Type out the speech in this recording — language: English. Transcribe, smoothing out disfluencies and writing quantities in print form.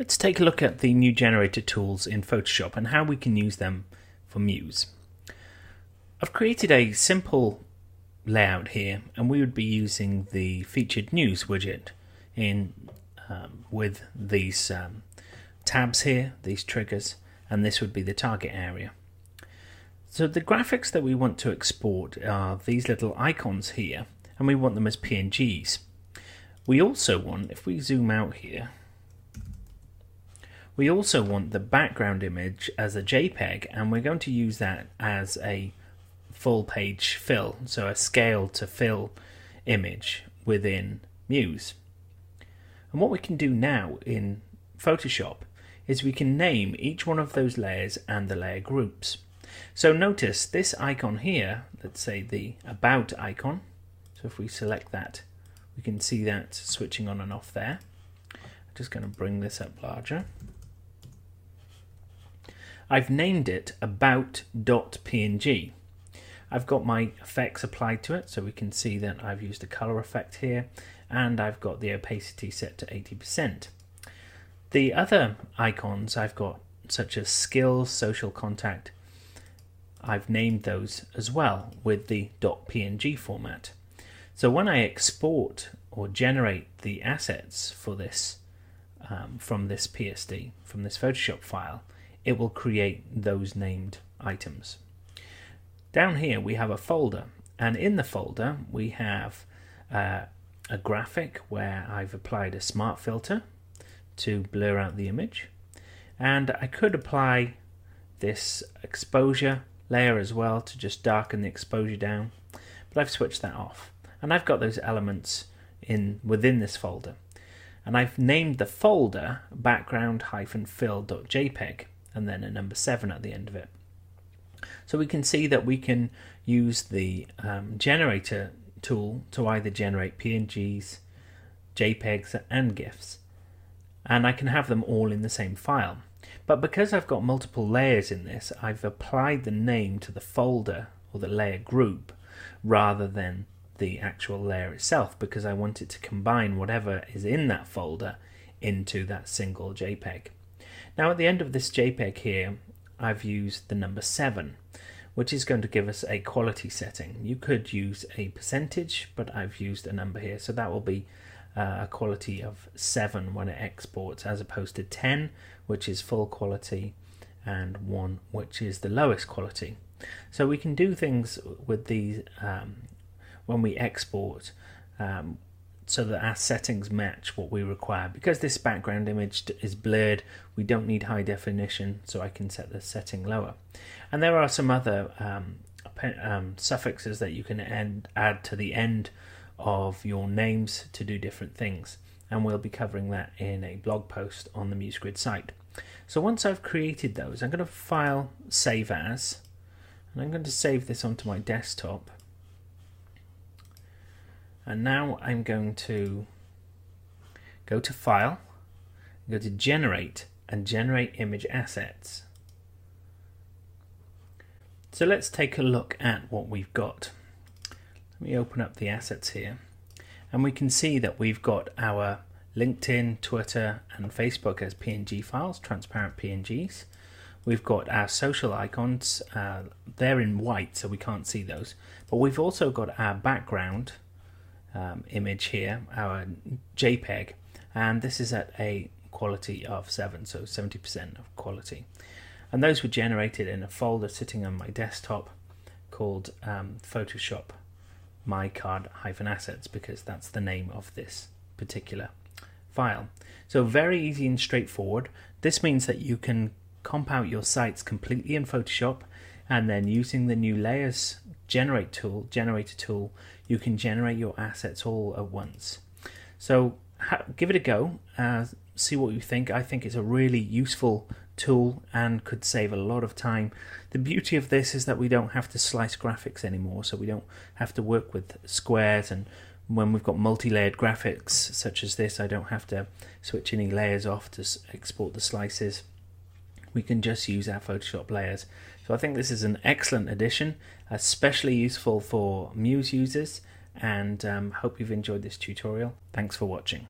Let's take a look at the new generator tools in Photoshop and how we can use them for Muse. I've created a simple layout here, and we would be using the featured news widget with these tabs here, these triggers, and this would be the target area. So the graphics that we want to export are these little icons here, and we want them as PNGs. We also want, if we zoom out here, we also want the background image as a JPEG, and we're going to use that as a full page fill, so a scale to fill image within Muse. And what we can do now in Photoshop is we can name each one of those layers and the layer groups. So notice this icon here, let's say the About icon, so if we select that, we can see that switching on and off there. I'm just going to bring this up larger. I've named it about.png. I've got my effects applied to it, so we can see that I've used a color effect here, and I've got the opacity set to 80%. The other icons I've got, such as skills, social contact, I've named those as well with the .png format. So when I export or generate the assets for this from this PSD, from this Photoshop file, it will create those named items. Down here we have a folder, and in the folder we have a graphic where I've applied a smart filter to blur out the image, and I could apply this exposure layer as well to just darken the exposure down, but I've switched that off, and I've got those elements within this folder, and I've named the folder background-fill.jpg and then a number 7 at the end of it. So we can see that we can use the generator tool to either generate PNGs, JPEGs and GIFs, and I can have them all in the same file. But because I've got multiple layers in this, I've applied the name to the folder or the layer group rather than the actual layer itself, because I want it to combine whatever is in that folder into that single JPEG. Now at the end of this JPEG here, I've used the number 7, which is going to give us a quality setting. You could use a percentage, but I've used a number here, so that will be a quality of 7 when it exports, as opposed to 10, which is full quality, and 1, which is the lowest quality. So we can do things with these when we export so that our settings match what we require. Because this background image is blurred, we don't need high definition, so I can set the setting lower. And there are some other suffixes that you can add to the end of your names to do different things, and we'll be covering that in a blog post on the MuseGrid site. So once I've created those, I'm going to file save as, and I'm going to save this onto my desktop. And now I'm going to go to File, go to Generate, and Generate Image Assets. So let's take a look at what we've got. Let me open up the assets here, and we can see that we've got our LinkedIn, Twitter, and Facebook as PNG files, transparent PNGs. We've got our social icons, they're in white, so we can't see those. But we've also got our background image here, our JPEG, and this is at a quality of 7, so 70% of quality. And those were generated in a folder sitting on my desktop called Photoshop My Card-Assets, because that's the name of this particular file. So very easy and straightforward. This means that you can comp out your sites completely in Photoshop, and then using the new layers generator tool, you can generate your assets all at once. So give it a go, see what you think. I think it's a really useful tool and could save a lot of time. The beauty of this is that we don't have to slice graphics anymore, so we don't have to work with squares, and when we've got multi-layered graphics such as this, I don't have to switch any layers off to export the slices. We can just use our Photoshop layers. So I think this is an excellent addition, especially useful for Muse users, and hope you've enjoyed this tutorial. Thanks for watching.